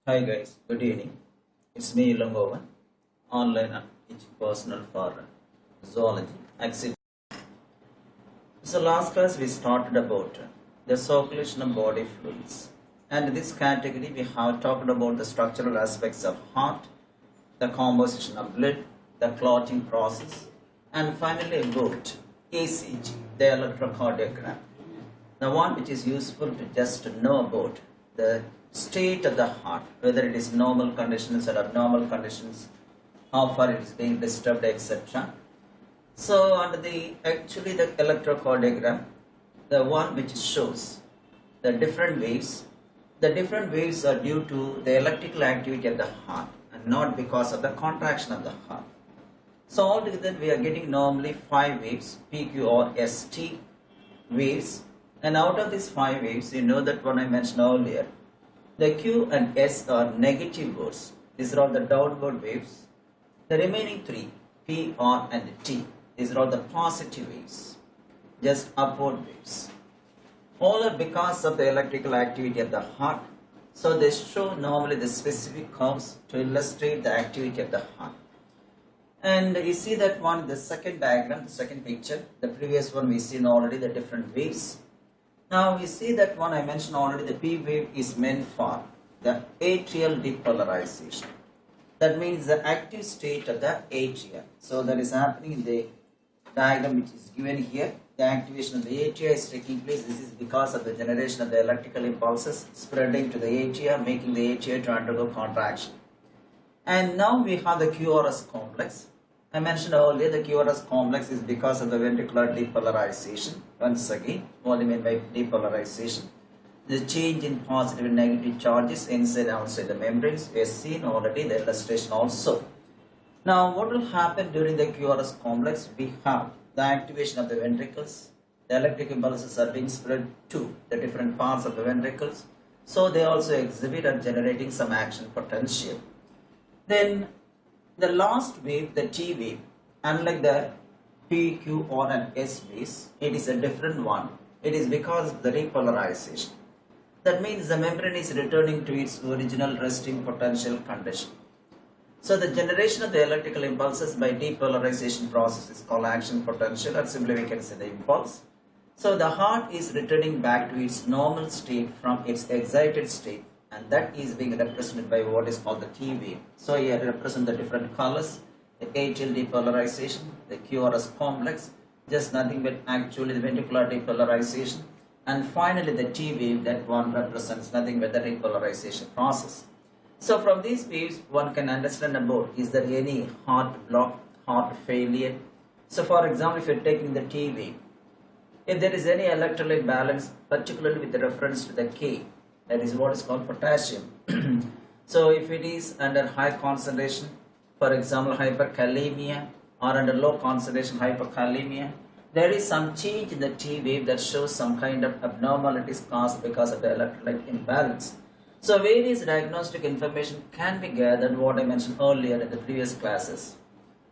Hi guys, good evening. It's me Ilangovan, online teaching personal for zoology. Actually, so last class we started about the circulation of body fluids. And in this category we have talked about the structural aspects of heart, the composition of blood, the clotting process, and finally about ECG, the electrocardiogram. The one which is useful to just know about the state of the heart, whether it is normal conditions or abnormal conditions, how far it is being disturbed, etc. So under the electrocardiogram, the one which shows the different waves are due to the electrical activity of the heart and not because of the contraction of the heart. So altogether we are getting normally 5 waves, PQ or ST waves, and out of these 5 waves, you know that one I mentioned earlier, the Q and S are negative words. These are all the downward waves. The remaining 3, P, R and T, these are all the positive waves, just upward waves. All are because of the electrical activity of the heart. So they show normally the specific curves to illustrate the activity of the heart. And you see that one, the second diagram, the second picture, the previous one we seen already the different waves. Now we see that one I mentioned already, the P wave is meant for the atrial depolarization. That means the active state of the atria. So that is happening in the diagram which is given here. The activation of the atria is taking place. This is because of the generation of the electrical impulses spreading to the atria, making the atria to undergo contraction. And now we have the QRS complex. I mentioned earlier the QRS complex is because of the ventricular depolarization. Once again, what do you mean by depolarization? The change in positive and negative charges inside and outside the membranes. We have seen already the illustration also. Now what will happen during the QRS complex? We have the activation of the ventricles. The electric impulses are being spread to the different parts of the ventricles. So they also exhibit and generating some action potential. Then the last wave, the T wave, unlike the P, Q, R and S waves, it is a different one. It is because of the repolarization. That means the membrane is returning to its original resting potential condition. So the generation of the electrical impulses by depolarization process is called action potential, or simply we can say the impulse. So the heart is returning back to its normal state from its excited state, and that is being represented by what is called the T wave. So here I represent the different colors, the atrial depolarization, the QRS complex, just nothing but actually the ventricular depolarization, and finally the T wave, that one represents nothing but the repolarization process. So from these waves one can understand about, is there any heart block, heart failure. So for example, if you are taking the T wave, if there is any electrolyte balance, particularly with reference to the K, that is what is called potassium. So if it is under high concentration, for example hyperkalemia, or under low concentration hypokalemia, there is some change in the T wave that shows some kind of abnormalities caused because of the electrolyte imbalance. So various diagnostic information can be gathered, what I mentioned earlier in the previous classes.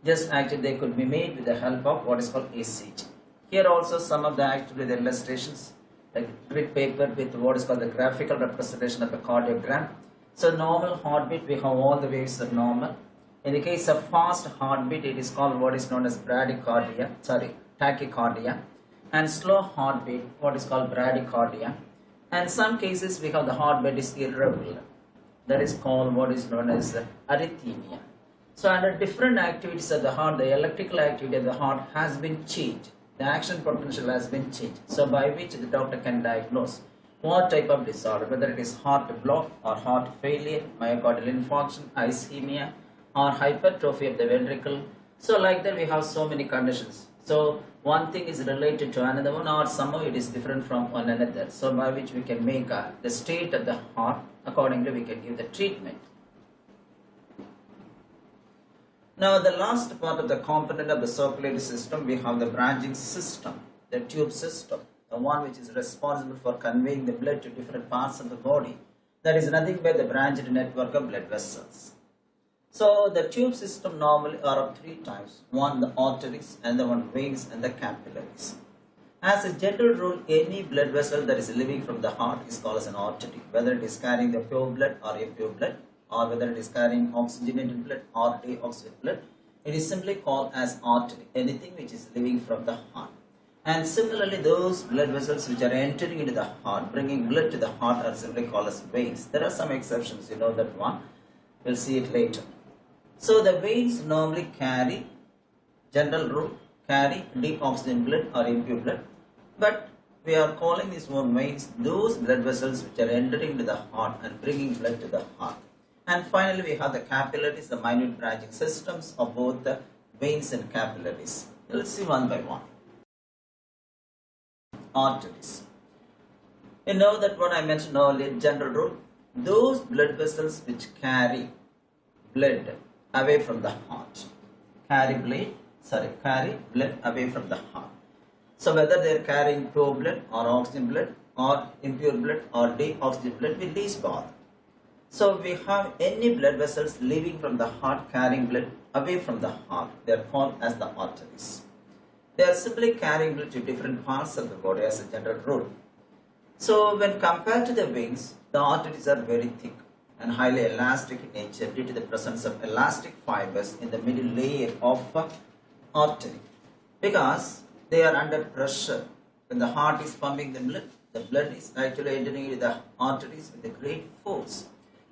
Just actually they could be made with the help of what is called ECG. Here also some of the actually the illustrations, like grid paper with what is called the graphical representation of the cardiogram. So normal heartbeat, we have all the waves are normal. In the case of fast heartbeat, it is called what is known as tachycardia, and slow heartbeat, what is called bradycardia. And some cases we have the heartbeat is irregular, that is called what is known as arrhythmia. So under different activities of the heart, the electrical activity of the heart has been changed. The action potential has been changed. So by which the doctor can diagnose what type of disorder, whether it is heart block or heart failure, myocardial infarction, ischemia, or hypertrophy of the ventricle. So like that we have so many conditions. So one thing is related to another one, or somehow it is different from one another. So by which we can make the state of the heart, accordingly we can give the treatment. Now the last part of the component of the circulatory system, we have the branching system, the tube system, the one which is responsible for conveying the blood to different parts of the body. That is nothing but the branched network of blood vessels. So the tube system normally are of 3 types. One the arteries, and the one veins, and the capillaries. As a general rule, any blood vessel that is living from the heart is called as an artery, whether it is carrying the pure blood or impure blood, or whether it is carrying oxygenated blood or deoxygenated blood. It is simply called as artery, anything which is living from the heart. And similarly, those blood vessels which are entering into the heart, bringing blood to the heart, are simply called as veins. There are some exceptions, you know that one. We'll see it later. So the veins normally carry, general rule, carry deoxygenated blood or impure blood. But we are calling these one veins those blood vessels which are entering into the heart and bringing blood to the heart. And finally, we have the capillaries, the minute branching systems of both the veins and capillaries. Let's see one by one. Arteries. You know that what I mentioned earlier, general rule, those blood vessels which carry blood away from the heart. Carry blood away from the heart. So whether they are carrying pure blood or oxygen blood or impure blood or deoxygenated blood will least bother. So we have any blood vessels leaving from the heart carrying blood away from the heart. They are called as the arteries. They are simply carrying blood to different parts of the body as a general rule. So when compared to the veins, the arteries are very thick and highly elastic in nature due to the presence of elastic fibers in the middle layer of artery. Because they are under pressure. When the heart is pumping the blood is actually entering into the arteries with a great force.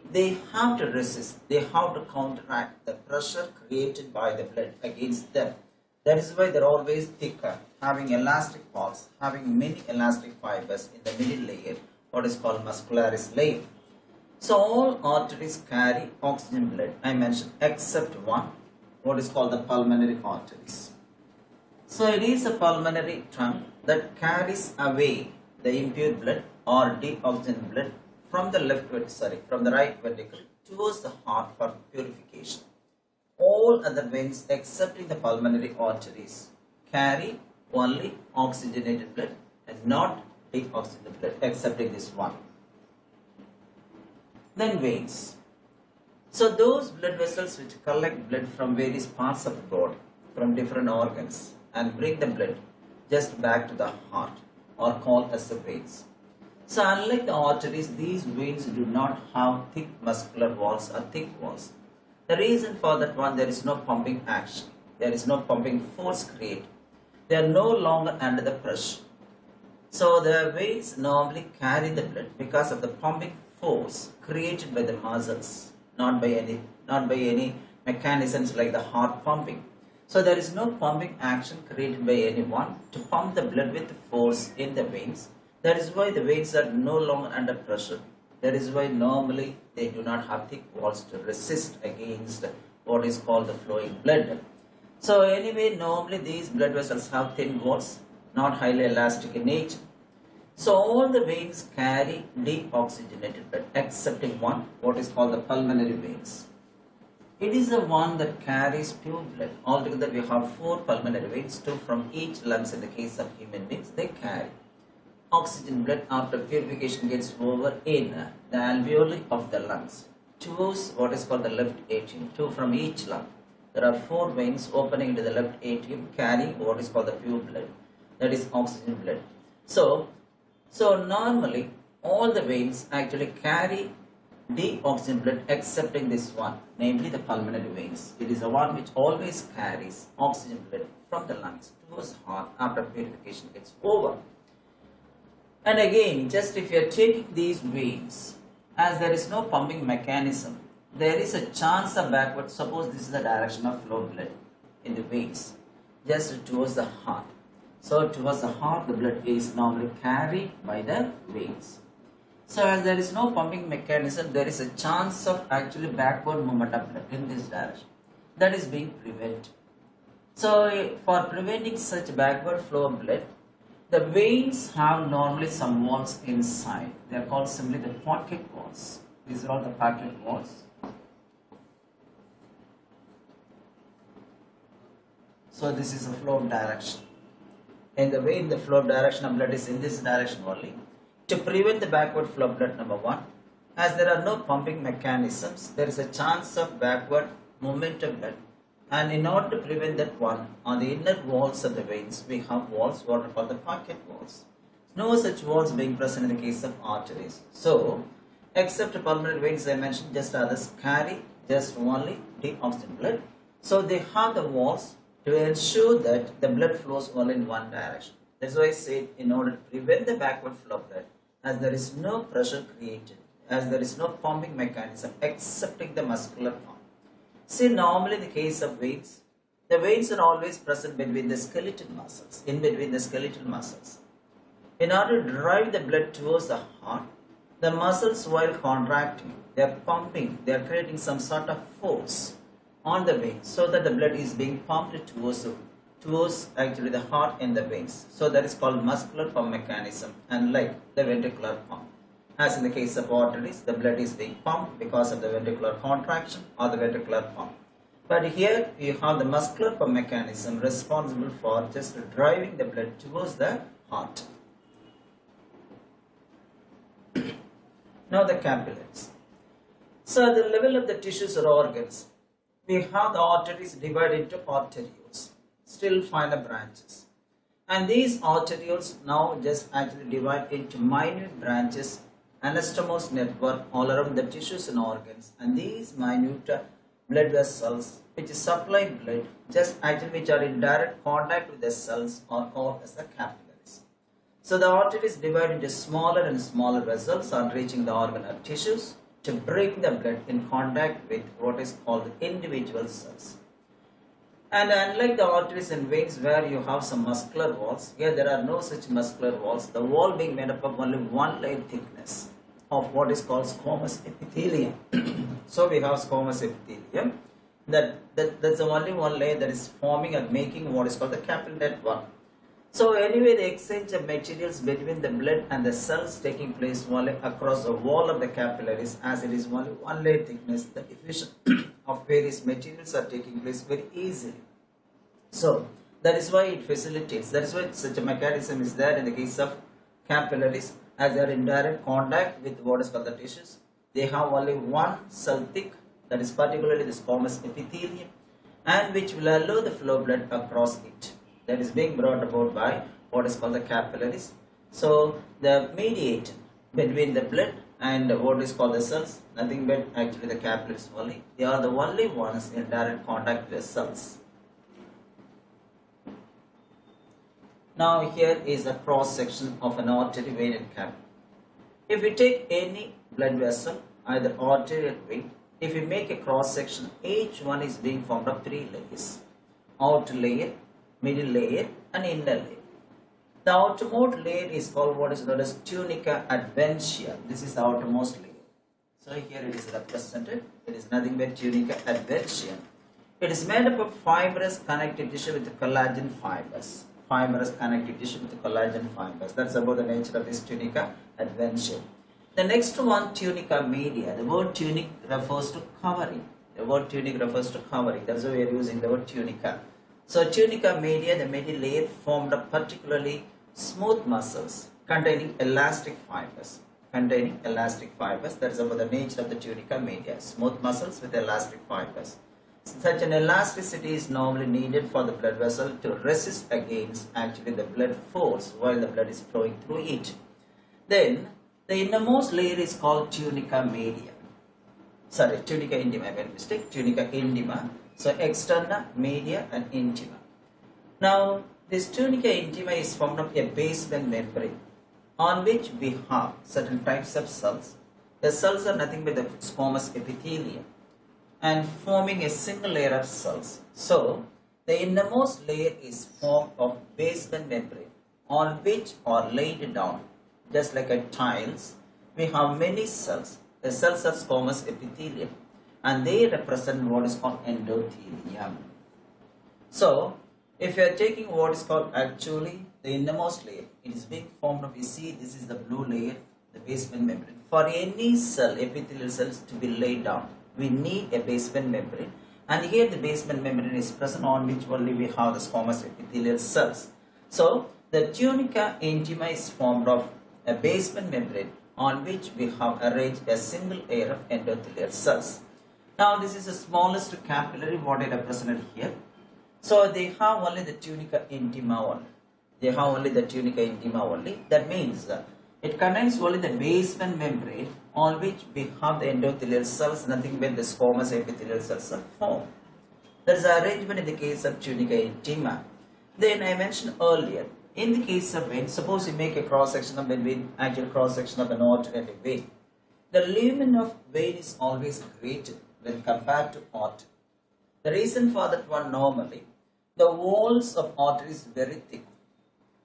They have to resist, they have to counteract the pressure created by the blood against them. That is why they are always thicker, having elastic parts, having many elastic fibers in the middle layer, what is called muscularis layer. So all arteries carry oxygen blood, I mentioned, except one, what is called the pulmonary arteries. So it is a pulmonary trunk that carries away the impure blood or deoxygenated blood from the right ventricle towards the heart for purification. All other veins excepting the pulmonary arteries carry only oxygenated blood and not deoxygenated blood, excepting this one. Then veins. So those blood vessels which collect blood from various parts of the body, from different organs, and bring the blood just back to the heart are called as the veins. So unlike the arteries, these veins do not have thick muscular walls or thick walls. The reason for that one, there is no pumping action. There is no pumping force created. They are no longer under the pressure. So the veins normally carry the blood because of the pumping force created by the muscles, not by any mechanisms like the heart pumping. So there is no pumping action created by anyone to pump the blood with force in the veins. That is why the veins are no longer under pressure. That is why normally they do not have thick walls to resist against what is called the flowing blood. So anyway, normally these blood vessels have thin walls, not highly elastic in nature. So all the veins carry deoxygenated blood excepting one, what is called the pulmonary veins. It is the one that carries pure blood. Altogether we have 4 pulmonary veins, 2 from each lungs in the case of human beings. They carry oxygen blood after purification gets over in the alveoli of the lungs towards what is called the left atrium, 2 from each lung. There are 4 veins opening into the left atrium carrying what is called the pure blood, that is oxygen blood. So normally all the veins actually carry deoxygen blood excepting this one, namely the pulmonary veins. It is the one which always carries oxygen blood from the lungs towards heart after purification gets over. And again, just if you are taking these veins, as there is no pumping mechanism, there is a chance of backward. Suppose this is the direction of flow of blood in the veins, just towards the heart. So towards the heart, the blood is normally carried by the veins. So as there is no pumping mechanism, there is a chance of actually backward movement of blood in this direction. That is being prevented. So for preventing such backward flow of blood, the veins have normally some walls inside. They are called simply the pocket walls. These are all the pocket walls. So this is the flow of direction. In the vein, the flow of direction of blood is in this direction only. To prevent the backward flow of blood, number 1, as there are no pumping mechanisms, there is a chance of backward movement of blood And in order to prevent that one, on the inner walls of the veins, we have walls what are called the pocket walls. No such walls being present in the case of arteries. So, except pulmonary veins, I mentioned, just others carry just only the oxygen blood. So, they have the walls to ensure that the blood flows only in one direction. That's why I said, in order to prevent the backward flow of blood, as there is no pressure created, as there is no pumping mechanism excepting the muscular pump. See, normally in the case of veins, the veins are always present between the skeletal muscles, in between the skeletal muscles. In order to drive the blood towards the heart, the muscles while contracting, they are pumping, they are creating some sort of force on the veins so that the blood is being pumped towards actually the heart and the veins. So that is called muscular pump mechanism, and like the ventricular pump. As in the case of arteries, the blood is being pumped because of the ventricular contraction or the ventricular pump. But here you have the muscular pump mechanism responsible for just driving the blood towards the heart. Now the capillaries. So at the level of the tissues or organs, we have the arteries divided into arterioles, still finer branches. And these arterioles now just actually divide into minute branches, anastomose network all around the tissues and organs. And these minute blood vessels which supply blood just actually which are in direct contact with the cells are called as the capillaries. So the arteries divide into smaller and smaller vessels on reaching the organ or tissues to bring the blood in contact with what is called individual cells. And unlike the arteries and veins where you have some muscular walls, here there are no such muscular walls. The wall being made up of only one layer thickness of what is called squamous epithelium. So we have squamous epithelium. That's the only one layer that is forming and making what is called the capillary network. So anyway, the exchange of materials between the blood and the cells taking place only across the wall of the capillaries, as it is only one layer thickness, the diffusion of various materials are taking place very easily. So that is why it facilitates, that is why such a mechanism is there in the case of capillaries, as they are in direct contact with what is called the tissues. They have only one cell thick, that is particularly the squamous epithelium, and which will allow the flow of blood across it. That is being brought about by what is called the capillaries. So the mediator between the blood and what is called the cells, nothing but actually the capillaries only. They are the only ones in direct contact with the cells. Now here is a cross section of an artery, vein and capillary. If we take any blood vessel, either artery or vein, if we make a cross section, each one is being formed of three layers: outer layer, middle layer and inner layer. The outermost layer is called what is known as tunica adventitia. This is the outermost layer. So here it is represented. It is nothing but tunica adventitia. It is made up of fibrous connective tissue with collagen fibers. Fibrous connective tissue with collagen fibers. That's about the nature of this tunica adventitia. The next one, tunica media. The word tunic refers to covering. The word tunic refers to covering. That's why we are using the word tunica. So tunica media, the middle layer, formed of particularly smooth muscles containing elastic fibers. That is about the nature of the tunica media. Smooth muscles with elastic fibers. Such an elasticity is normally needed for the blood vessel to resist against actually the blood force while the blood is flowing through it. Then the innermost layer is called tunica media. Tunica intima, I made a mistake. Tunica intima. So externa, media and intima. Now this tunica intima is formed of a basement membrane on which we have certain types of cells. The cells are nothing but the squamous epithelium and forming a single layer of cells. So the innermost layer is formed of basement membrane on which are laid down just like a tiles. We have many cells. The cells are squamous epithelium, and they represent what is called endothelium. So, if you are taking what is called actually the innermost layer, it is being formed of, you see, this is the blue layer, the basement membrane. For any cell, epithelial cells to be laid down, we need a basement membrane, and here the basement membrane is present on which only we have the squamous epithelial cells. So, the tunica intima is formed of a basement membrane on which we have arranged a single layer of endothelial cells. Now this is the smallest capillary what I represented here. So they have only the tunica intima only. They have only the tunica intima only. That means it contains only the basement membrane on which we have the endothelial cells, nothing but the squamous epithelial cells are formed. That is the arrangement in the case of tunica intima. Then I mentioned earlier, in the case of vein, suppose you make a cross section of the vein, actual cross section of an alternative vein. The lumen of vein is always greater when compared to artery. The reason for that one, normally, the walls of artery is very thick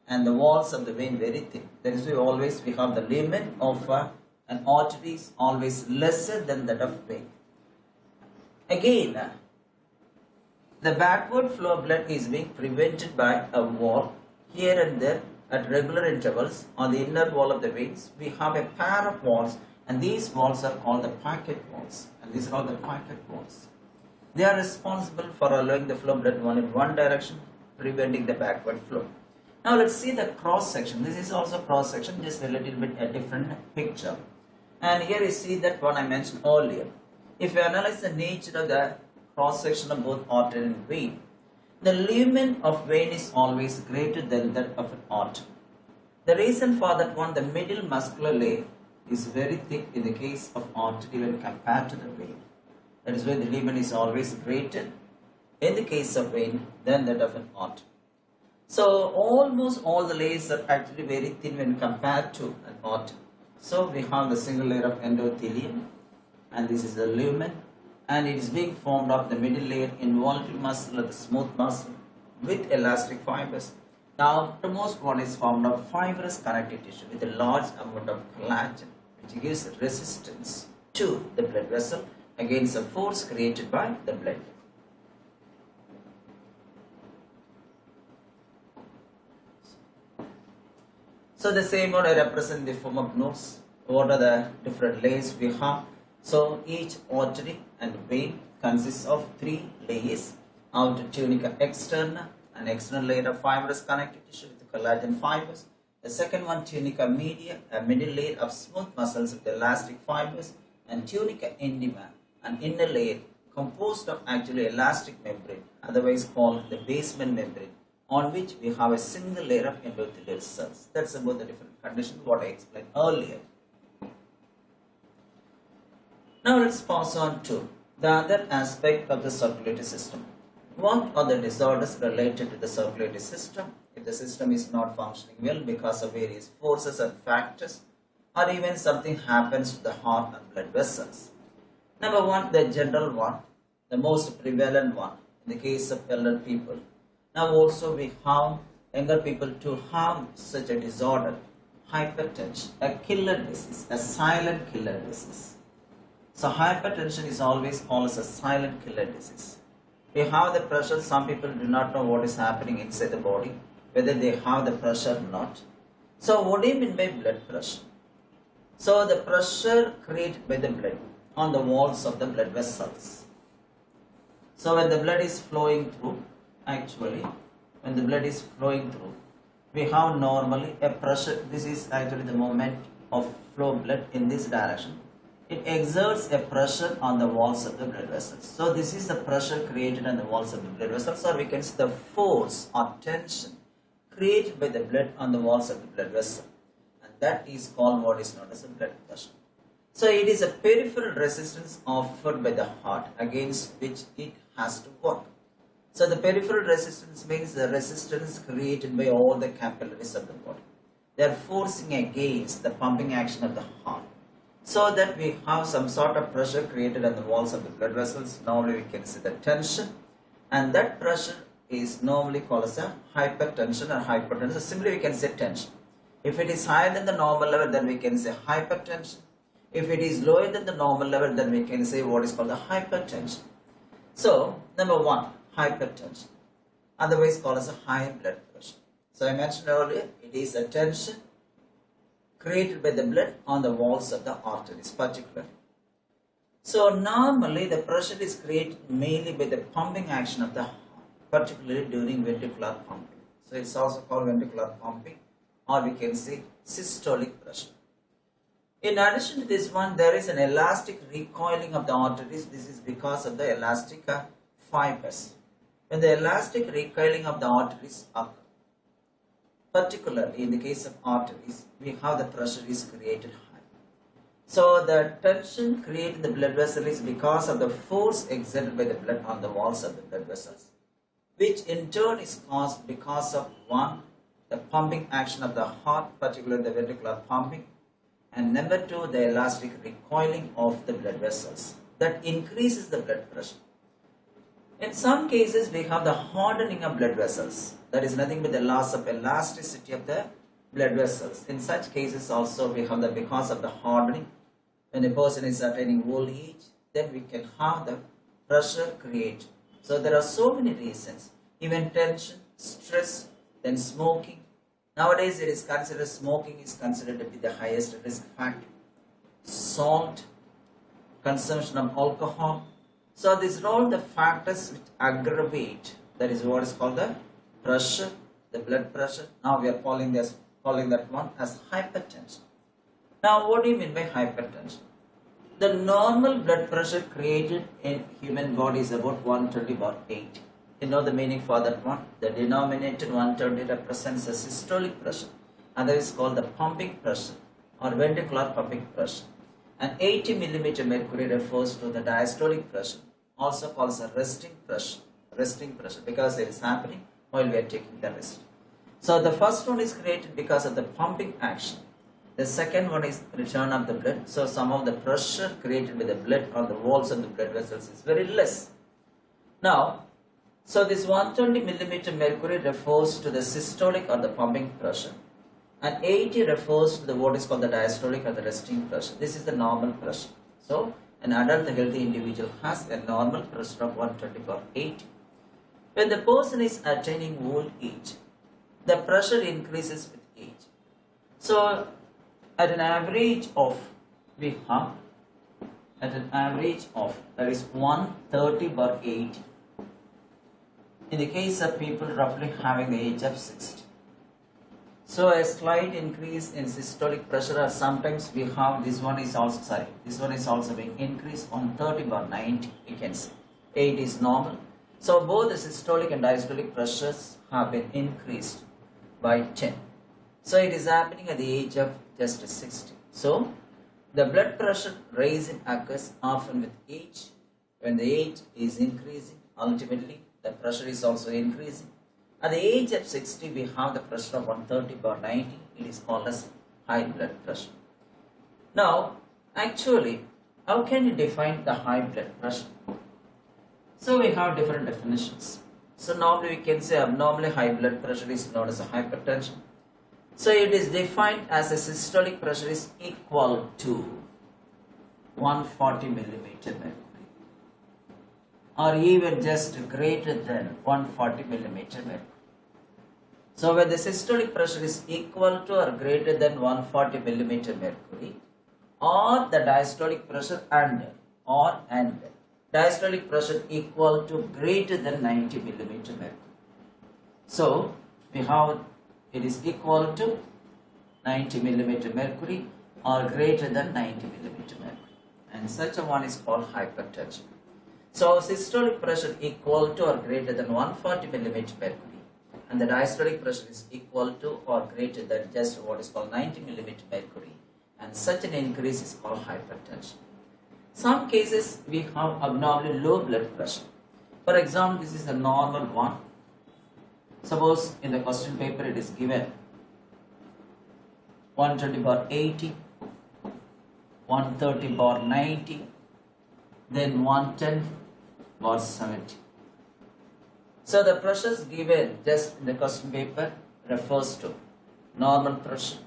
and the walls of the vein very thin. That is why always we have the lumen of an artery is always lesser than that of vein. Again, the backward flow of blood is being prevented by a wall here and there at regular intervals. On the inner wall of the veins, we have a pair of walls, and these walls are called the packet walls. And these are all the packet walls. They are responsible for allowing the flow of blood in one direction, preventing the backward flow. Now let's see the cross section. This is also cross section, just a little bit a different picture. And here you see that one I mentioned earlier. If you analyze the nature of the cross section of both artery and vein, the lumen of vein is always greater than that of an artery. The reason for that one, the middle muscular layer is very thick in the case of artery when compared to the vein. That is why the lumen is always greater in the case of vein than that of an artery. So almost all the layers are actually very thin when compared to an artery. So we have the single layer of endothelium, and this is the lumen, and it is being formed of the middle layer, involuntary muscle or the smooth muscle with elastic fibers. The outermost one is formed of fibrous connective tissue with a large amount of collagen, which gives resistance to the blood vessel against the force created by the blood. So the same one I represent the form of nodes. What are the different layers we have? So each artery and vein consists of 3 layers. Outer tunica externa, an external layer of fibrous connective tissue with collagen fibers. The second one, tunica media, a middle layer of smooth muscles with elastic fibers. And tunica intima, an inner layer composed of actually elastic membrane, otherwise called the basement membrane, on which we have a single layer of endothelial cells. That's about the different conditions what I explained earlier. Now let's pass on to the other aspect of the circulatory system. What are the disorders related to the circulatory system? If the system is not functioning well because of various forces and factors, or even something happens to the heart and blood vessels. Number one, the general one, the most prevalent one in the case of elder people. Now also we have younger people to have such a disorder, hypertension, a killer disease, a silent killer disease. So hypertension is always called as a silent killer disease. We have the pressure, some people do not know what is happening inside the body, whether they have the pressure or not. So what do you mean by blood pressure? So the pressure created by the blood on the walls of the blood vessels. So when the blood is flowing through, when the blood is flowing through, we have normally a pressure. This is actually the movement of flow of blood in this direction. It exerts a pressure on the walls of the blood vessels. So this is the pressure created on the walls of the blood vessels, or we can see the force or tension created by the blood on the walls of the blood vessel. And that is called what is known as a blood pressure. So it is a peripheral resistance offered by the heart against which it has to work. So the peripheral resistance means the resistance created by all the capillaries of the body. They are forcing against the pumping action of the heart. So that we have some sort of pressure created on the walls of the blood vessels. Normally we can see the tension, and that pressure is normally called as a hypertension or hypertension. Simply we can say tension. If it is higher than the normal level, then we can say hypertension. If it is lower than the normal level, then we can say what is called the hypertension. So number one, hypertension, otherwise called as a high blood pressure. So I mentioned earlier, it is a tension created by the blood on the walls of the arteries particularly. So normally the pressure is created mainly by the pumping action of the heart, particularly during ventricular pumping. So it's also called ventricular pumping, or we can say systolic pressure. In addition to this one, there is an elastic recoiling of the arteries. This is because of the elastic fibers. When the elastic recoiling of the arteries occur, particularly in the case of arteries, we have the pressure is created high. So the tension created in the blood vessel is because of the force exerted by the blood on the walls of the blood vessels, which in turn is caused because of one, the pumping action of the heart, particularly the ventricular pumping, and number two, the elastic recoiling of the blood vessels that increases the blood pressure. In some cases, we have the hardening of blood vessels. That is nothing but the loss of elasticity of the blood vessels. In such cases also, we have the because of the hardening. When a person is attaining old age, then we can have the pressure created. So there are so many reasons. Even tension, stress, then smoking. Nowadays, it is considered smoking is considered to be the highest risk factor. Salt, consumption of alcohol. So these are all the factors which aggravate. That is what is called the pressure, the blood pressure. Now we are calling that one as hypertension. Now what do you mean by hypertension? The normal blood pressure created in human body is about 120/8. You know the meaning for that one? The denominator 120 represents the systolic pressure. Other is called the pumping pressure or ventricular pumping pressure. And 80 millimeter mercury refers to the diastolic pressure, also called the resting pressure because it is happening while we are taking the rest. So the first one is created because of the pumping action. The second one is return of the blood. So some of the pressure created by the blood on the walls of the blood vessels is very less. Now, so this 120 millimeter mercury refers to the systolic or the pumping pressure, and 80 refers to the what is called the diastolic or the resting pressure. This is the normal pressure. So an adult healthy individual has a normal pressure of 120/80. When the person is attaining old age, the pressure increases with age. So at an average of that is 130/80 in the case of people roughly having the age of 60. So a slight increase in systolic pressure, or sometimes we have this one is also being increased on 30/90, we can say. 8 is normal. So both the systolic and diastolic pressures have been increased by 10. So it is happening at the age of just 60. So the blood pressure raising occurs often with age. When the age is increasing, ultimately the pressure is also increasing. At the age of 60, we have the pressure of 130/90. It is called as high blood pressure. Now, actually, how can you define the high blood pressure? So we have different definitions. So normally we can say abnormally high blood pressure is known as a hypertension. So it is defined as a systolic pressure is equal to 140 millimeter mercury, or even just greater than 140 millimeter mercury. So when the systolic pressure is equal to or greater than 140 millimeter mercury, or the diastolic pressure and diastolic pressure equal to greater than 90 millimeter mercury. So we have it is equal to 90 millimeter mercury or greater than 90 millimeter mercury, and such a one is called hypertension. So systolic pressure equal to or greater than 140 millimeter mercury, and the diastolic pressure is equal to or greater than just what is called 90 millimeter mercury, and such an increase is called hypertension. Some cases we have abnormally low blood pressure. For example, this is the normal one. Suppose in the question paper it is given 120/80, 130/90, then 110/70. So the pressures given just in the question paper refers to normal pressure,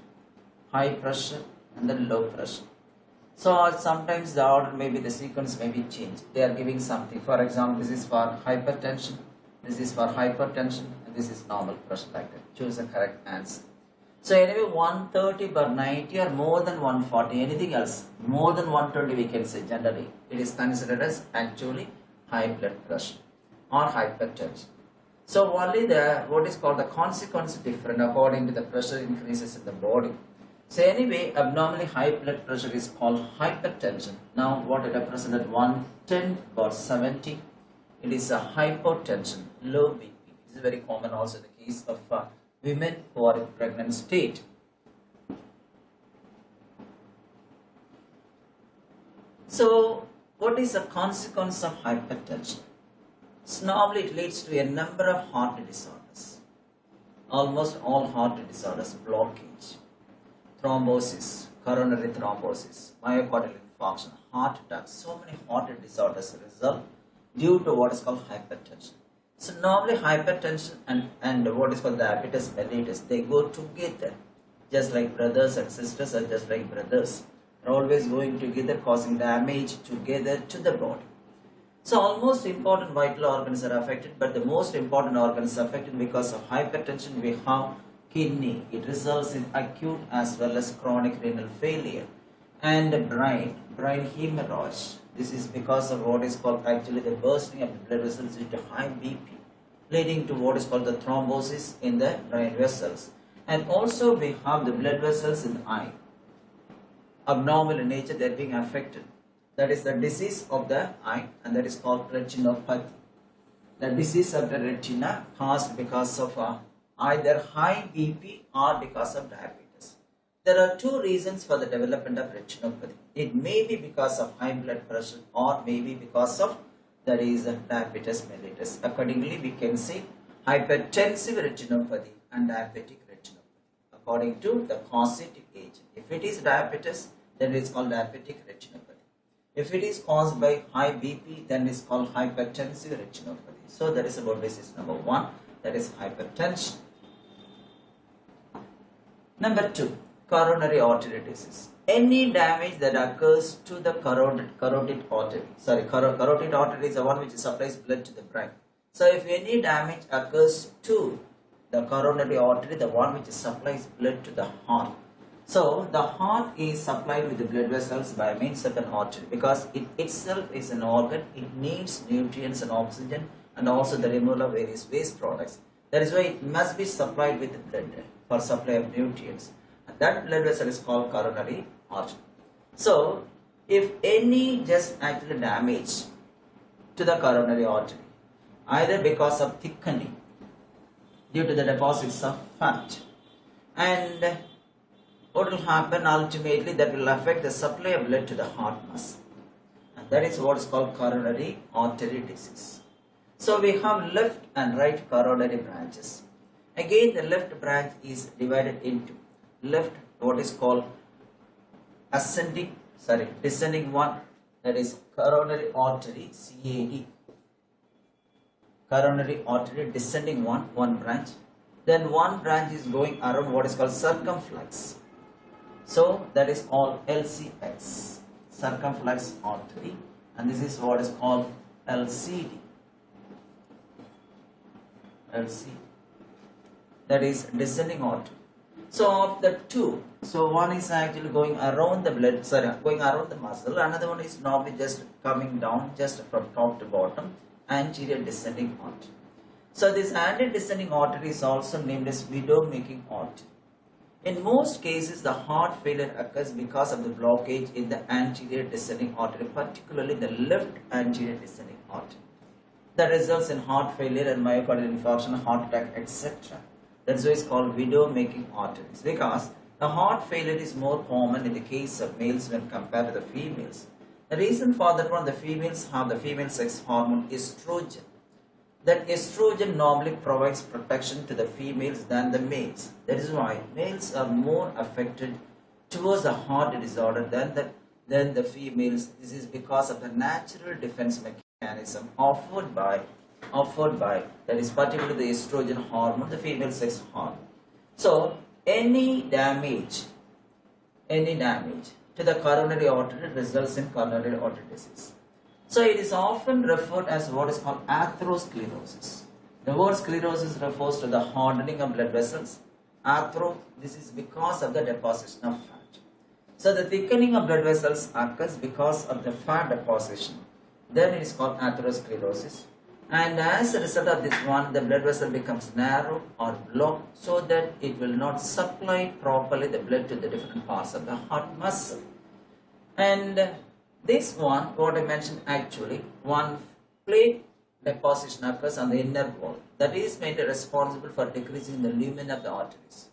high pressure, and then low pressure. So sometimes the order may be, the sequence may be changed. They are giving something. For example, this is for hypertension, this is for hypertension, and this is normal pressure, like that. Choose the correct answer. So anyway, 130/90 or more than 140, anything else, more than 120 we can say generally, it is considered as actually high blood pressure or hypertension. So only the what is called the consequence different according to the pressure increases in the body. So anyway, abnormally high blood pressure is called hypertension. Now what it represents at 110/70, it is a hypotension, low BP. It is very common also in the case of women who are in pregnant state. So what is the consequence of hypertension? So normally it leads to a number of heart disorders. Almost all heart disorders, blockage, thrombosis, coronary thrombosis, myocardial infarction, heart attacks, so many heart disorders result due to what is called hypertension. So normally hypertension and what is called diabetes mellitus, they go together, just like brothers and sisters are just like brothers. They're always going together, causing damage together to the body. So almost important vital organs are affected, but the most important organs affected because of hypertension, we have kidney. It results in acute as well as chronic renal failure. And brain hemorrhage. This is because of what is called actually the bursting of the blood vessels due to high BP, leading to what is called the thrombosis in the brain vessels. And also we have the blood vessels in the eye. Abnormal in nature, they are being affected. That is the disease of the eye, and that is called retinopathy. The disease of the retina caused because of either high BP or because of diabetes. There are two reasons for the development of retinopathy. It may be because of high blood pressure or maybe because of that is diabetes mellitus. Accordingly, we can say hypertensive retinopathy and diabetic retinopathy according to the causative agent. If it is diabetes, then it is called diabetic retinopathy. If it is caused by high BP, then it is called hypertensive retinopathy. So that is about disease number 1, that is hypertension. Number 2, coronary artery disease. Any damage that occurs to the carotid artery. Carotid artery is the one which supplies blood to the brain. So if any damage occurs to the coronary artery, the one which supplies blood to the heart. So the heart is supplied with the blood vessels by means of an artery because it itself is an organ. It needs nutrients and oxygen and also the removal of various waste products. That is why it must be supplied with blood for supply of nutrients. And that blood vessel is called coronary artery. So if any just actually damage to the coronary artery, either because of thickening due to the deposits of fat, and what will happen ultimately, that will affect the supply of blood to the heart muscle, and that is what is called coronary artery disease. So we have left and right coronary branches. Again, the left branch is divided into left what is called descending one, that is coronary artery, CAD, coronary artery descending one branch. Then one branch is going around what is called circumflex. So that is called LCX, circumflex artery, and this is what is called LCD. That is descending artery. So of the two, so one is actually going around the going around the muscle. Another one is normally just coming down just from top to bottom, anterior descending artery. So this anterior descending artery is also named as widow-making artery. In most cases, the heart failure occurs because of the blockage in the anterior descending artery, particularly the left anterior descending artery. That results in heart failure and myocardial infarction, heart attack, etc. That's why it's called widow-making arteries, because the heart failure is more common in the case of males when compared to the females. The reason for that one, the females have the female sex hormone estrogen. That estrogen normally provides protection to the females than the males. That is why males are more affected towards the heart disorder than the females. This is because of the natural defense mechanism offered by that is particularly the estrogen hormone, the female sex hormone. So any damage to the coronary artery results in coronary artery disease. So it is often referred as what is called atherosclerosis. The word sclerosis refers to the hardening of blood vessels. This is because of the deposition of fat. So the thickening of blood vessels occurs because of the fat deposition. Then it is called atherosclerosis. And as a result of this one, the blood vessel becomes narrow or blocked so that it will not supply properly the blood to the different parts of the heart muscle. And this one, what I mentioned actually, one plaque deposition occurs on the inner wall that is mainly responsible for decreasing the lumen of the arteries.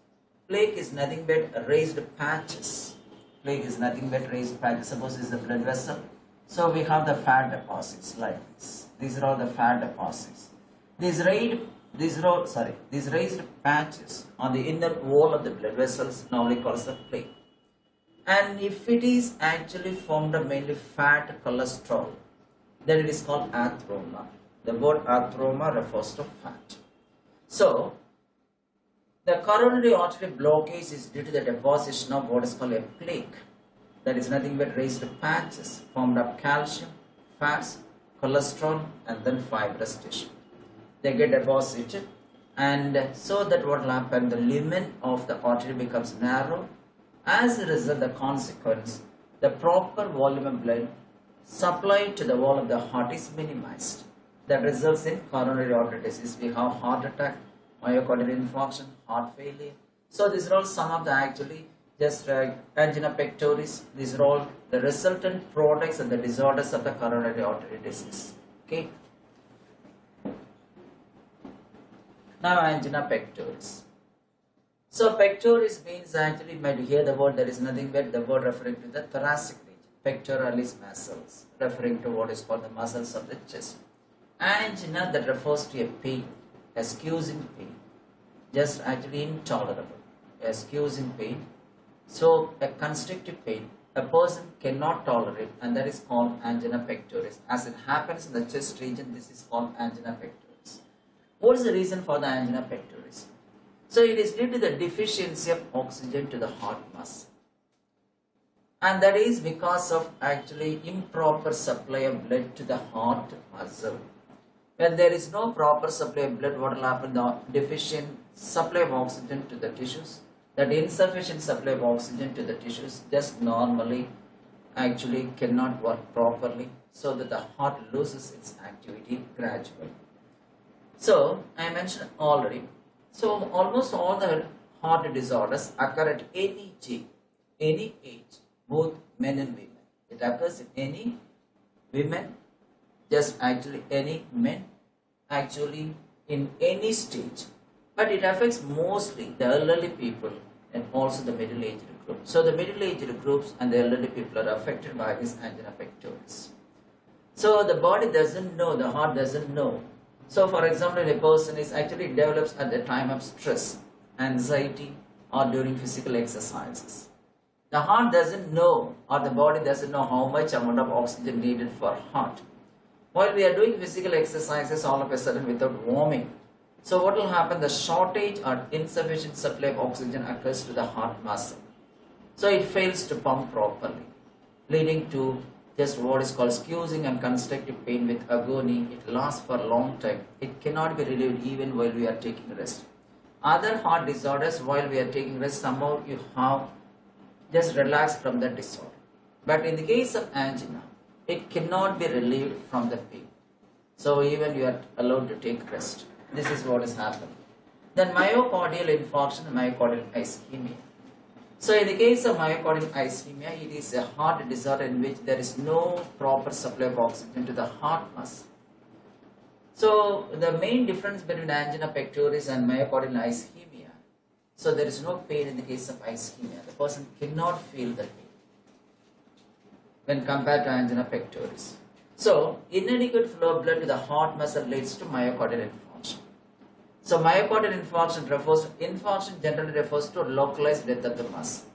Plaque is nothing but raised patches. Plaque is nothing but raised patches. Suppose this is a blood vessel. So we have the fat deposits like this. These are all the fat deposits. These raised patches on the inner wall of the blood vessels normally called as the plaque. And if it is actually formed of mainly fat cholesterol, then it is called atheroma. The word atheroma refers to fat. So, the coronary artery blockage is due to the deposition of what is called a plaque. That is nothing but raised patches formed of calcium, fats, cholesterol, and then fibrous tissue. They get deposited, and so that what will happen, the lumen of the artery becomes narrow. As a result, the consequence, the proper volume of blood supplied to the wall of the heart is minimized. That results in coronary artery disease. We have heart attack, myocardial infarction, heart failure. So these are all some of the actually just angina pectoris. These are all the resultant products and the disorders of the coronary artery disease. Okay. Now angina pectoris. So pectoris means actually you might hear the word, there is nothing but the word referring to the thoracic region. Pectoralis muscles, referring to what is called the muscles of the chest. Angina, that refers to a pain, excusing pain, just actually intolerable, excusing pain. So a constrictive pain, a person cannot tolerate, and that is called angina pectoris. As it happens in the chest region, this is called angina pectoris. What is the reason for the angina pectoris? So it is due to the deficiency of oxygen to the heart muscle. And that is because of actually improper supply of blood to the heart muscle. When there is no proper supply of blood, what will happen? The deficient supply of oxygen to the tissues, that insufficient supply of oxygen to the tissues just normally actually cannot work properly, so that the heart loses its activity gradually. So I mentioned already, so almost all the heart disorders occur at any age, both men and women. It occurs in any women, just actually any men, actually in any stage. But it affects mostly the elderly people and also the middle-aged group. So the middle-aged groups and the elderly people are affected by this angina pectoris. So the body doesn't know, the heart doesn't know. So for example, if a person is actually develops at the time of stress, anxiety, or during physical exercises, the heart doesn't know, or the body doesn't know how much amount of oxygen needed for heart. While we are doing physical exercises all of a sudden without warming, so what will happen? The shortage or insufficient supply of oxygen occurs to the heart muscle. So it fails to pump properly, leading to just what is called excusing and constrictive pain with agony. It lasts for a long time. It cannot be relieved even while we are taking rest. Other heart disorders, while we are taking rest, somehow you have just relaxed from the disorder. But in the case of angina, it cannot be relieved from the pain. So even you are allowed to take rest. This is what is happening. Then myocardial infarction and myocardial ischemia. So in the case of myocardial ischemia, it is a heart disorder in which there is no proper supply of oxygen to the heart muscle. So the main difference between angina pectoris and myocardial ischemia, so there is no pain in the case of ischemia. The person cannot feel the pain when compared to angina pectoris. So inadequate flow of blood to the heart muscle leads to myocardial infarction. So myocardial infarction generally refers to localized death of the muscle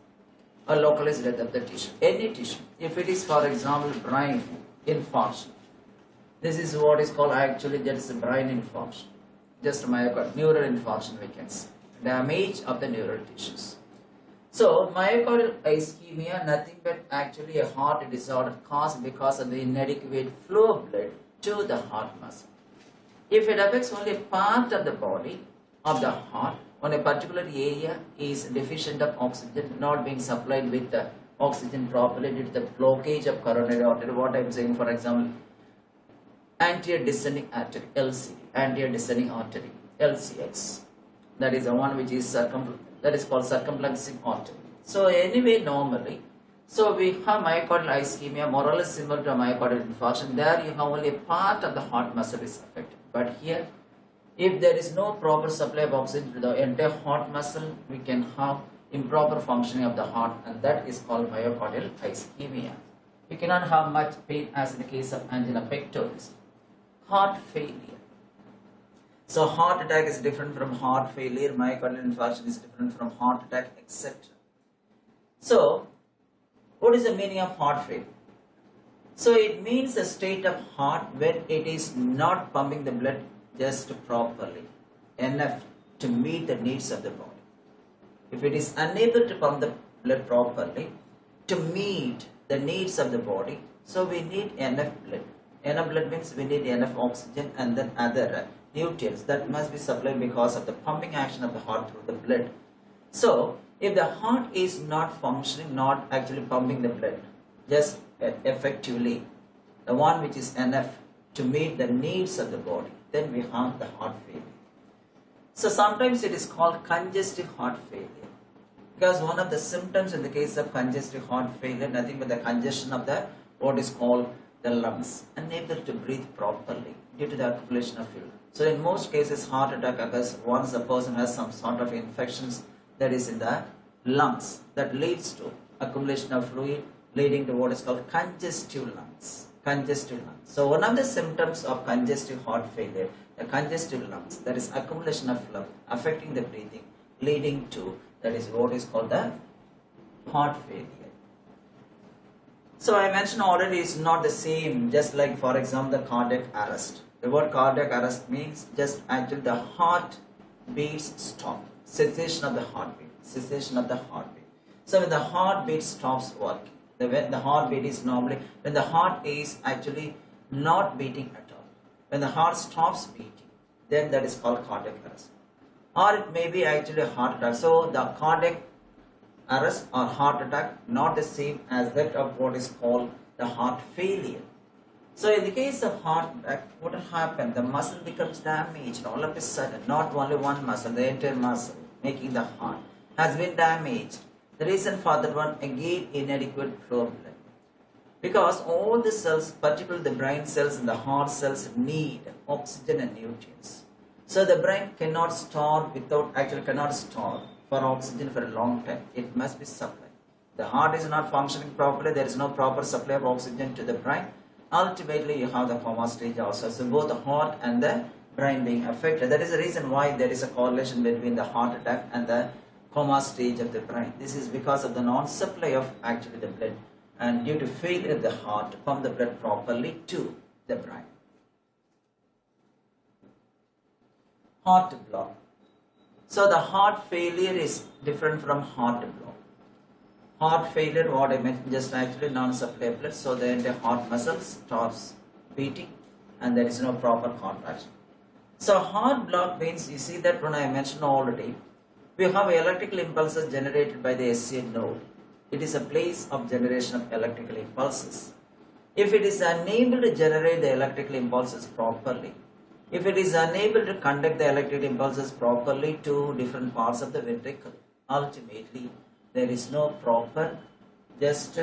or localized death of the tissue, any tissue. If it is, for example, brain infarction, this is what is called actually, that is a brain infarction, just myocardial neural infarction we can say, damage of the neural tissues. So myocardial ischemia, nothing but actually a heart disorder caused because of the inadequate flow of blood to the heart muscle. If it affects only a part of the body of the heart, on a particular area is deficient of oxygen, not being supplied with the oxygen properly due to the blockage of coronary artery. What I am saying, for example, anterior descending artery, LC, anterior descending artery, LCX. That is the one which is that is called circumflexing artery. So anyway, normally, so we have myocardial ischemia, more or less similar to myocardial infarction. There you have only a part of the heart muscle is affected. But here, if there is no proper supply of oxygen to the entire heart muscle, we can have improper functioning of the heart, and that is called myocardial ischemia. We cannot have much pain as in the case of angina pectoris. Heart failure. So heart attack is different from heart failure, myocardial infarction is different from heart attack, etc. So, what is the meaning of heart failure? So it means a state of heart when it is not pumping the blood just properly, enough to meet the needs of the body. If it is unable to pump the blood properly to meet the needs of the body, so we need enough blood. Enough blood means we need enough oxygen and then other nutrients that must be supplied because of the pumping action of the heart through the blood. So, if the heart is not functioning, not actually pumping the blood just effectively, the one which is enough to meet the needs of the body, then we have the heart failure. So sometimes it is called congestive heart failure, because one of the symptoms in the case of congestive heart failure, nothing but the congestion of the what is called the lungs, unable to breathe properly due to the accumulation of fluid. So in most cases, heart attack occurs once a person has some sort of infections that is in the lungs that leads to accumulation of fluid, leading to what is called congestive lungs. Congestive lungs. So one of the symptoms of congestive heart failure, the congestive lungs, that is accumulation of fluid affecting the breathing, leading to that is what is called the heart failure. So I mentioned already it's not the same, just like for example the cardiac arrest. The word cardiac arrest means just actually the heart beats stop, cessation of the heartbeat, cessation of the heartbeat. So when the heartbeat stops working, when the heartbeat is normally, when the heart is actually not beating at all, when the heart stops beating, then that is called cardiac arrest. Or it may be actually a heart attack. So the cardiac arrest or heart attack not the same as that of what is called the heart failure. So in the case of heart attack, what will happen? The muscle becomes damaged all of a sudden. Not only one muscle, the entire muscle making the heart has been damaged. The reason for that one, again, inadequate flow of blood. Because all the cells, particularly the brain cells and the heart cells, need oxygen and nutrients. So the brain cannot store cannot store for oxygen for a long time. It must be supplied. The heart is not functioning properly, there is no proper supply of oxygen to the brain. Ultimately, you have the coma stage also. So both the heart and the brain being affected. That is the reason why there is a correlation between the heart attack and the coma stage of the brain. This is because of the non-supply of actually the blood and due to failure of the heart to pump the blood properly to the brain. Heart block. So the heart failure is different from heart block. Heart failure, what I mentioned, just actually non-supply of blood, so the entire heart muscle stops beating and there is no proper contraction. So heart block means, you see that when I mentioned already, we have electrical impulses generated by the SCA node. It is a place of generation of electrical impulses. If it is unable to generate the electrical impulses properly, if it is unable to conduct the electrical impulses properly to different parts of the ventricle, ultimately there is no proper just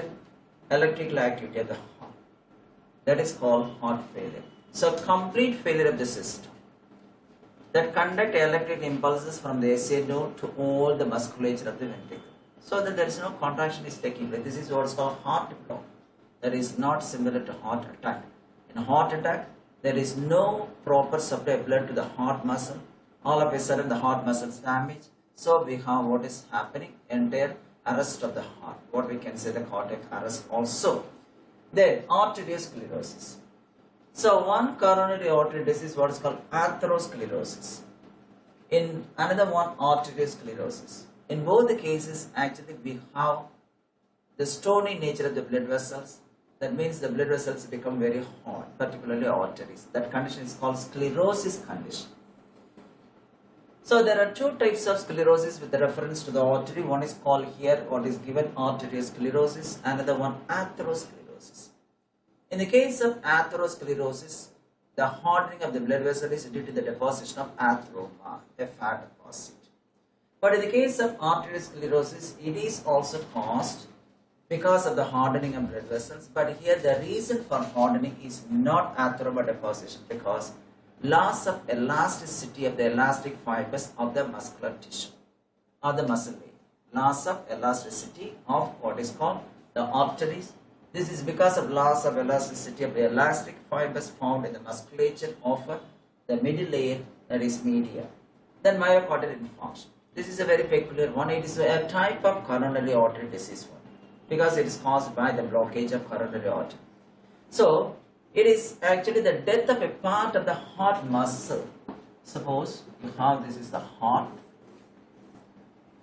electrical activity of the heart. That is called heart failure. So complete failure of the system that conduct electric impulses from the SCA node to all the musculature of the ventricle, so that there is no contraction is taking place. This is what is called heart block. That is not similar to heart attack. In heart attack, there is no proper supply of blood to the heart muscle. All of a sudden, the heart muscle is damaged. So we have what is happening, entire arrest of the heart. What we can say the cardiac arrest also. Then arteriosclerosis. So one coronary artery disease, what is called atherosclerosis. In another one, arteriosclerosis. In both the cases, actually we have the stony nature of the blood vessels. That means the blood vessels become very hard, particularly arteries. That condition is called sclerosis condition. So there are two types of sclerosis with reference to the artery. One is called here, what is given, arteriosclerosis. Another one, atherosclerosis. In the case of atherosclerosis, the hardening of the blood vessel is due to the deposition of atheroma, a fat deposit. But in the case of arteriosclerosis, it is also caused because of the hardening of blood vessels. But here the reason for hardening is not atheroma deposition, because loss of elasticity of the elastic fibers of the muscular tissue or the muscle vein. Loss of elasticity of what is called the arteries. This is because of loss of elasticity of the elastic fibers found in the musculature of the middle layer, that is media. Then myocardial infarction. This is a very peculiar one. It is a type of coronary artery disease one, because it is caused by the blockage of coronary artery. So it is actually the death of a part of the heart muscle. Suppose you have, this is the heart.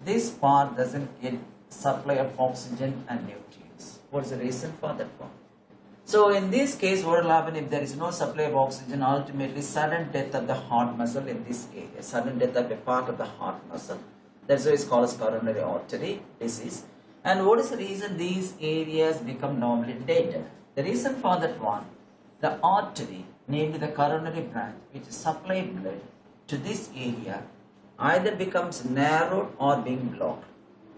This part doesn't get supply of oxygen and nutrients. What is the reason for that one? So in this case, what will happen if there is no supply of oxygen? Ultimately, sudden death of the heart muscle in this area, sudden death of a part of the heart muscle. That's why it's called as coronary artery disease. And what is the reason these areas become normally dead? The reason for that one, the artery, namely the coronary branch, which supplies blood to this area, either becomes narrowed or being blocked.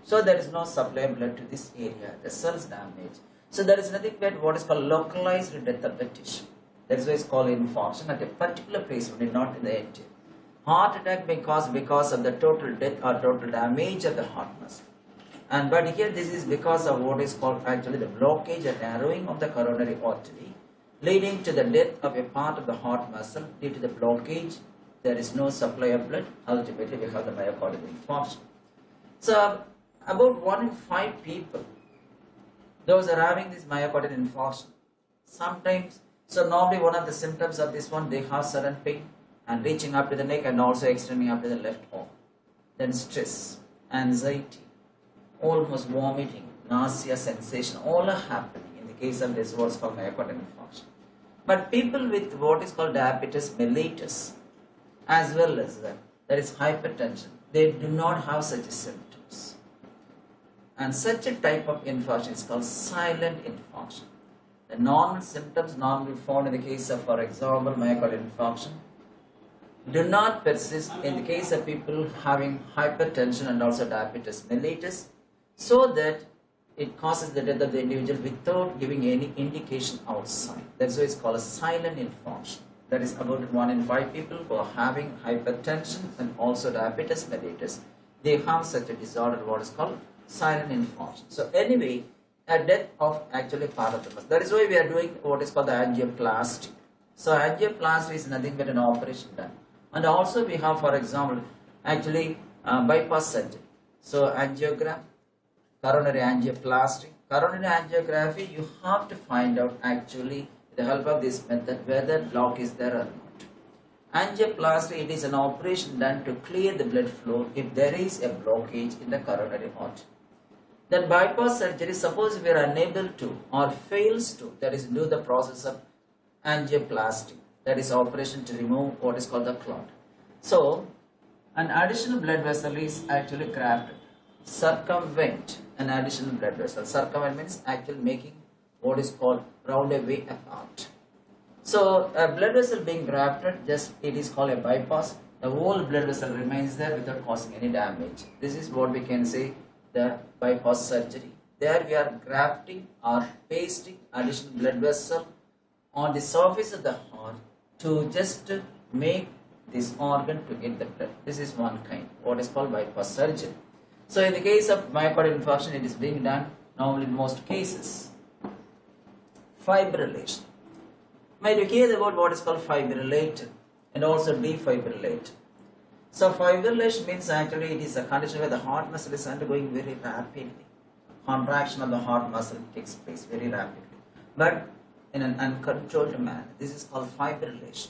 So there is no supply of blood to this area, the cells damage. So there is nothing but what is called localized death of the tissue. That is why it's called infarction at a particular place only, not in the entire. Heart attack may cause because of the total death or total damage of the heart muscle. And but here this is because of what is called actually the blockage and narrowing of the coronary artery, leading to the death of a part of the heart muscle due to the blockage. There is no supply of blood. Ultimately, we have the myocardial infarction. So about 1 in 5 people, those are having this myocardial infarction. Sometimes, so normally one of the symptoms of this one, they have sudden pain and reaching up to the neck and also extending up to the left arm. Then stress, anxiety, almost vomiting, nausea sensation, all are happening in the case of this what's called myocardial infarction. But people with what is called diabetes mellitus, as well as that is hypertension, they do not have such symptoms. And such a type of infarction is called silent infarction. The normal symptoms normally found in the case of, for example, myocardial infarction do not persist in the case of people having hypertension and also diabetes mellitus, so that it causes the death of the individual without giving any indication outside. That's why it's called a silent infarction. That is about 1 in 5 people who are having hypertension and also diabetes mellitus. They have such a disorder, what is called silent infarction. So anyway, a death of actually part of the muscle. That is why we are doing what is called the angioplasty. So angioplasty is nothing but an operation done. And also we have, for example, actually bypass surgery. So angiogram, coronary angioplasty. Coronary angiography, you have to find out actually with the help of this method whether block is there or not. Angioplasty, it is an operation done to clear the blood flow if there is a blockage in the coronary artery. Then bypass surgery, suppose we are unable to or fails to, that is do the process of angioplasty, that is operation to remove what is called the clot. So an additional blood vessel is actually grafted, circumvent an additional blood vessel. Circumvent means actually making what is called round a way apart. So a blood vessel being grafted, just it is called a bypass. The whole blood vessel remains there without causing any damage. This is what we can say the bypass surgery. There we are grafting or pasting additional blood vessel on the surface of the heart to just make this organ to get the blood. This is one kind, what is called bypass surgery. So in the case of myocardial infarction, it is being done normally in most cases. Fibrillation. Might you hear about what is called fibrillator and also defibrillator. So fibrillation means actually it is a condition where the heart muscle is undergoing very rapidly. Contraction of the heart muscle takes place very rapidly, but in an uncontrolled manner. This is called fibrillation.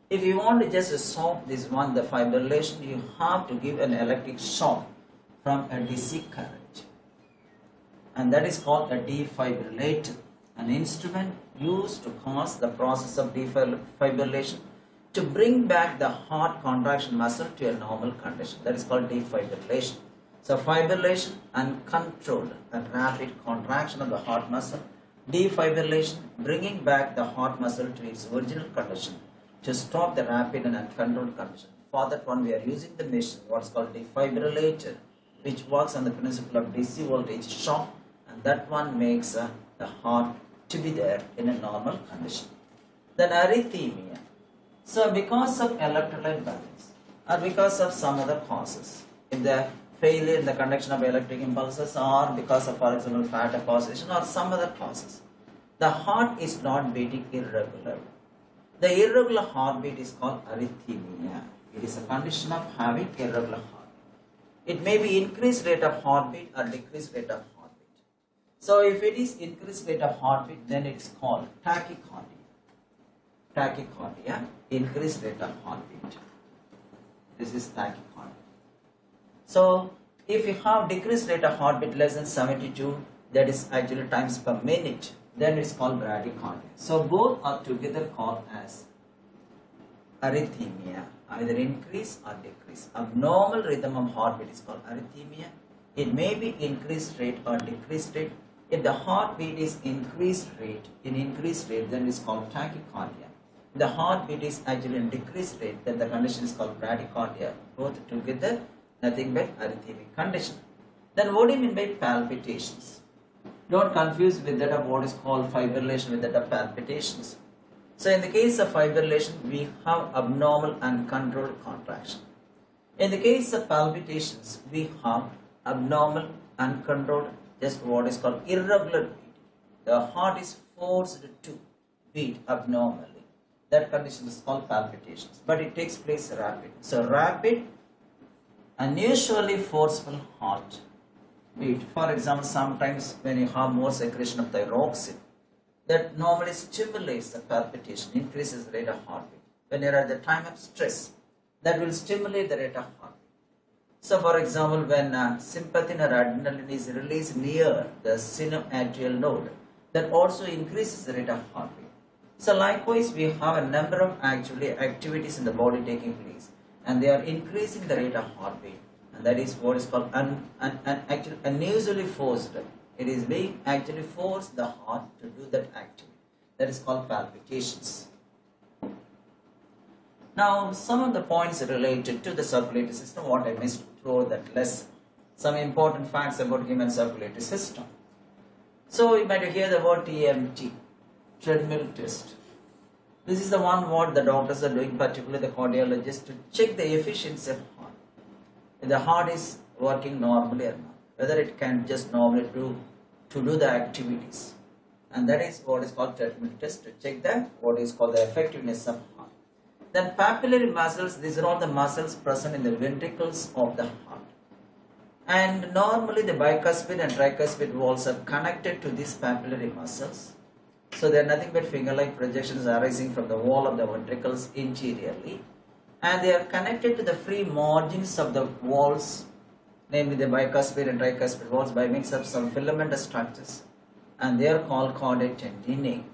If you want to just solve this one, the fibrillation, you have to give an electric shock from a DC current, and that is called a defibrillator, an instrument used to cause the process of defibrillation to bring back the heart contraction muscle to a normal condition. That is called defibrillation. So fibrillation, uncontrolled and rapid contraction of the heart muscle. Defibrillation, bringing back the heart muscle to its original condition. to stop the rapid and uncontrolled condition. For that one, we are using the machine, what's called defibrillator, which works on the principle of DC voltage shock, and that one makes the heart to be there in a normal condition. Then arrhythmia. So because of electrolyte balance or because of some other causes, if the failure in the conduction of electric impulses or because of, for example, fat deposition or some other causes, the heart is not beating irregular. The irregular heartbeat is called arrhythmia. It is a condition of having irregular heartbeat. It may be increased rate of heartbeat or decreased rate of heartbeat. So if it is increased rate of heartbeat, then it is called tachycardia. Tachycardia, increased rate of heartbeat. This is tachycardia. So if you have decreased rate of heartbeat less than 72, that is actually times per minute, then it's called bradycardia. So both are together called as arrhythmia, either increase or decrease. Abnormal rhythm of heartbeat is called arrhythmia. It may be increased rate or decreased rate. If the heartbeat is increased rate, then it's called tachycardia. If the heartbeat is actually in decreased rate, then the condition is called bradycardia. Both together, nothing but arrhythmic condition. Then what do you mean by palpitations? Don't confuse with that of what is called fibrillation with that of palpitations. So in the case of fibrillation, we have abnormal uncontrolled contraction. In the case of palpitations, we have abnormal, uncontrolled, just what is called irregular beating. The heart is forced to beat abnormally. That condition is called palpitations, but it takes place rapid. So rapid, unusually forceful heart beat. For example, sometimes when you have more secretion of thyroxine, that normally stimulates the palpitation, increases the rate of heartbeat. When you are at the time of stress, that will stimulate the rate of heartbeat. So for example, when sympathin or adrenaline is released near the sinoatrial node, that also increases the rate of heartbeat. So likewise, we have a number of actually activities in the body taking place, and they are increasing the rate of heartbeat, and that is what is called actually unusually forced. It is being actually forced the heart to do that activity. That is called palpitations. Now, some of the points related to the circulatory system, what I missed through that lesson. Some important facts about human circulatory system. So you might hear the word TMT, treadmill test. This is the one what the doctors are doing, particularly the cardiologists, to check the efficiency of heart. If the heart is working normally or not, whether it can just normally do the activities. And that is what is called treadmill test, to check that what is called the effectiveness of heart. Then papillary muscles, these are all the muscles present in the ventricles of the heart. And normally the bicuspid and tricuspid walls are connected to these papillary muscles. So they are nothing but finger-like projections arising from the wall of the ventricles interiorly. And they are connected to the free margins of the walls, namely the bicuspid and tricuspid walls, by means of some filamentous structures. And they are called chordae tendineae.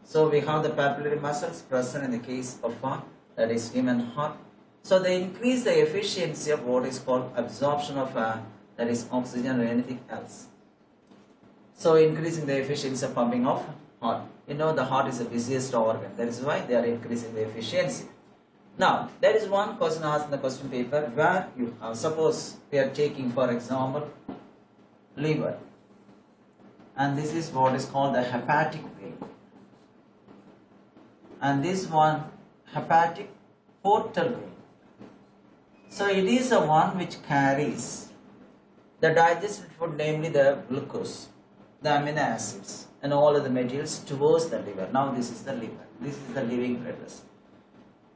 So we have the papillary muscles present in the case of heart, that is human heart. So they increase the efficiency of what is called absorption of that is oxygen or anything else. So increasing the efficiency of pumping of heart. You know the heart is the busiest organ. That is why they are increasing the efficiency. Now there is one question asked in the question paper where you have, suppose we are taking for example liver, and this is what is called the hepatic vein, and this one hepatic portal vein. So it is the one which carries the digested food, namely the glucose, the amino acids and all of the materials towards the liver. Now this is the liver. This is the living preface.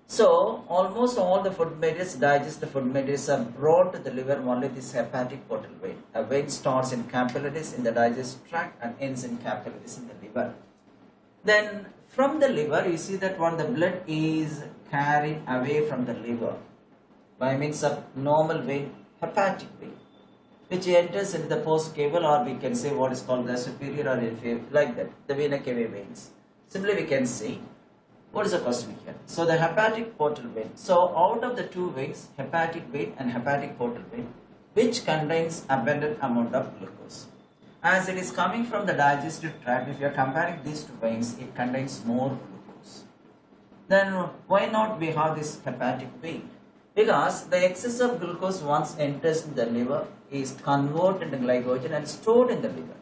So almost all the food materials, digested food materials are brought to the liver only this hepatic portal vein. A vein starts in capillaries in the digestive tract and ends in capillaries in the liver. Then from the liver you see that when the blood is carried away from the liver by means of normal vein, hepatic vein, which enters into the post cable, or we can say what is called the superior or inferior, like that, the vena cava veins. Simply we can see, what is the question here? So the hepatic portal vein. So out of the two veins, hepatic vein and hepatic portal vein, which contains abundant amount of glucose. As it is coming from the digestive tract, if you are comparing these two veins, it contains more glucose. Then why not we have this hepatic vein? Because the excess of glucose once enters in the liver is converted into glycogen and stored in the liver.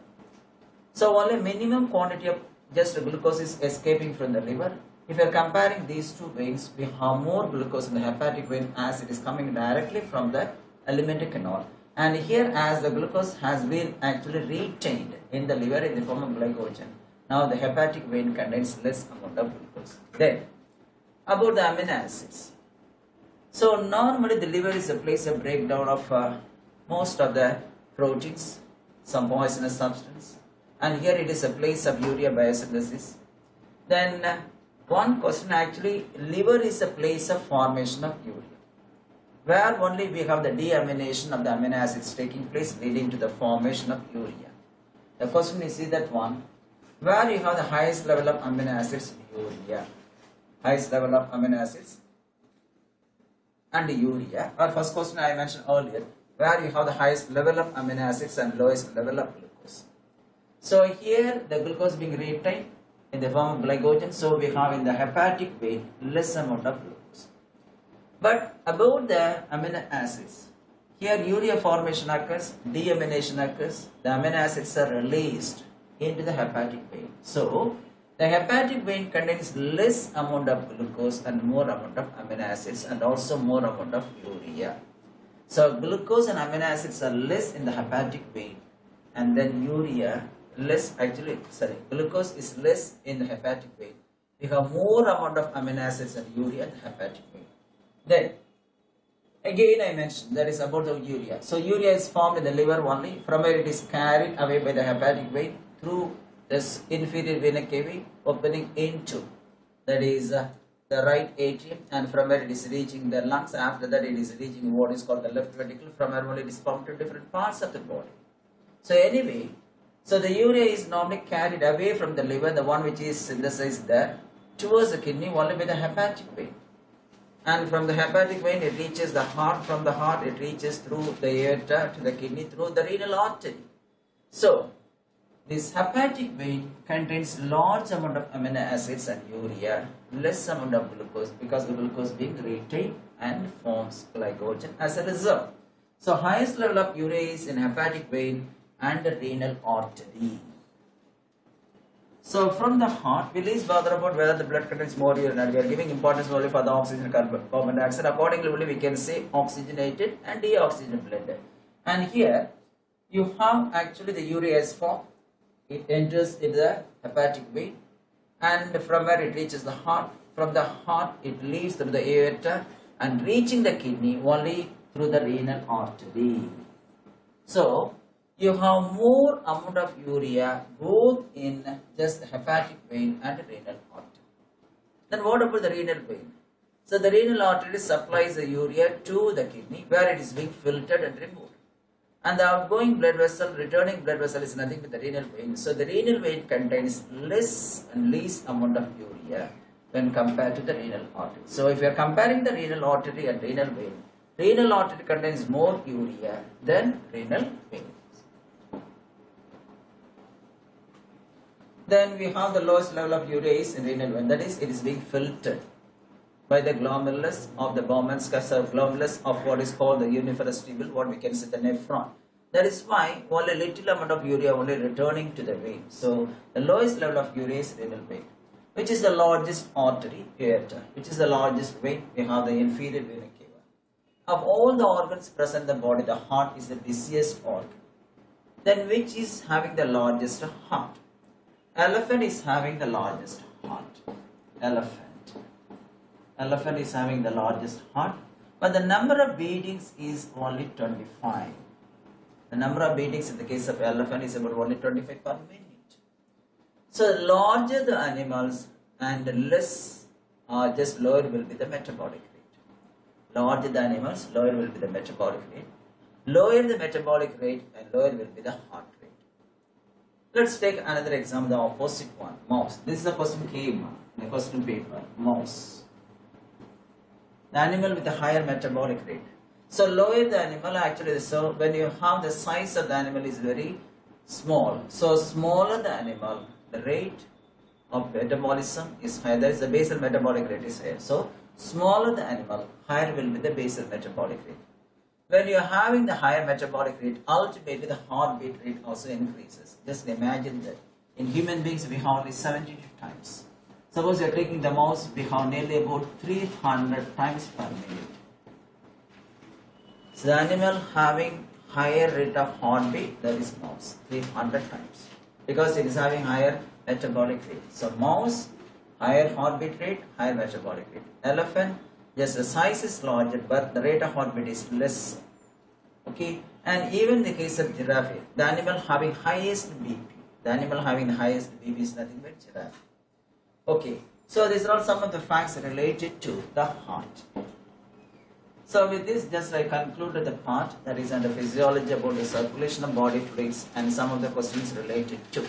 So only minimum quantity of just glucose is escaping from the liver. If you are comparing these two veins, we have more glucose in the hepatic vein as it is coming directly from the alimentary canal. And here, as the glucose has been actually retained in the liver in the form of glycogen, now the hepatic vein contains less amount of glucose. Then, about the amino acids. So normally the liver is a place of breakdown of most of the proteins, some poisonous substance, and here it is a place of urea biosynthesis. Then one question, actually liver is a place of formation of urea, where only we have the deamination of the amino acids taking place leading to the formation of urea. The question is that one, where you have the highest level of amino acids, urea. Highest level of amino acids and urea. Or first question I mentioned earlier, where you have the highest level of amino acids and lowest level of glucose. So here the glucose being retained in the form of glycogen, so we have in the hepatic vein less amount of glucose. But about the amino acids, here urea formation occurs, deamination occurs, the amino acids are released into the hepatic vein. So the hepatic vein contains less amount of glucose and more amount of amino acids and also more amount of urea. So glucose and amino acids are less in the hepatic vein, and then urea glucose is less in the hepatic vein. We have more amount of amino acids and urea in the hepatic vein. Then again I mentioned that is about the urea. So urea is formed in the liver only, from where it is carried away by the hepatic vein through this inferior vena cava opening into, that is the right atrium, and from where it is reaching the lungs. After that it is reaching what is called the left ventricle, from where only it is pumped to different parts of the body. So anyway, so the urea is normally carried away from the liver, the one which is synthesized there, towards the kidney only by the hepatic vein. And from the hepatic vein it reaches the heart, from the heart it reaches through the aorta to the kidney through the renal artery. So this hepatic vein contains large amount of amino acids and urea, less amount of glucose, because the glucose being retained and forms glycogen as a result. So highest level of urea is in hepatic vein and the renal artery. So from the heart, we least bother about whether the blood contains more urea. We are giving importance only for the oxygen carbon dioxide. Accordingly, we can say oxygenated and deoxygenated blended. And here you have actually the urea is formed. It enters in the hepatic vein, and from where it reaches the heart. From the heart it leaves through the aorta and reaching the kidney only through the renal artery. So you have more amount of urea both in just the hepatic vein and the renal artery. Then what about the renal vein? So the renal artery supplies the urea to the kidney, where it is being filtered and removed. And the outgoing blood vessel, returning blood vessel is nothing but the renal vein. So the renal vein contains less and least amount of urea when compared to the renal artery. So if you are comparing the renal artery and renal vein, renal artery contains more urea than renal vein. Then we have the lowest level of urea is in renal vein, that is, it is being filtered by the glomerulus of the Bowman's glomerulus of what is called the uniferous tubule, what we can say the nephron. That is why only little amount of urea only returning to the vein. So the lowest level of urea is renal vein, which is the largest artery, aorta, which is the largest vein. We have the inferior vena cava. Of all the organs present in the body, the heart is the busiest organ. Then which is having the largest heart? Elephant is having the largest heart. Elephant is having the largest heart, but the number of beatings is only 25. The number of beatings in the case of elephant is about only 25 per minute. So larger the animals and less just lower will be the metabolic rate. Larger the animals, lower will be the metabolic rate. Lower the metabolic rate and lower will be the heart rate. Let's take another example, the opposite one, mouse. This is a question came in the question paper, mouse. The animal with a higher metabolic rate. So lower the animal actually, so when you have the size of the animal is very small. So smaller the animal, the rate of metabolism is higher. That is the basal metabolic rate is higher. So smaller the animal, higher will be the basal metabolic rate. When you are having the higher metabolic rate, ultimately the heartbeat rate also increases. Just imagine that in human beings we have only 72 times. Suppose you are taking the mouse, we have nearly about 300 times per minute. So the animal having higher rate of heartbeat, that is mouse, 300 times, because it is having higher metabolic rate. So mouse, higher heartbeat rate, higher metabolic rate. Elephant, just the size is larger, but the rate of heartbeat is less. Okay, and even the case of giraffe, the animal having highest BP, the animal having the highest BP is nothing but giraffe. Okay, so these are some of the facts related to the heart. So with this, just I concluded the part that is under physiology about the circulation of body fluids and some of the questions related to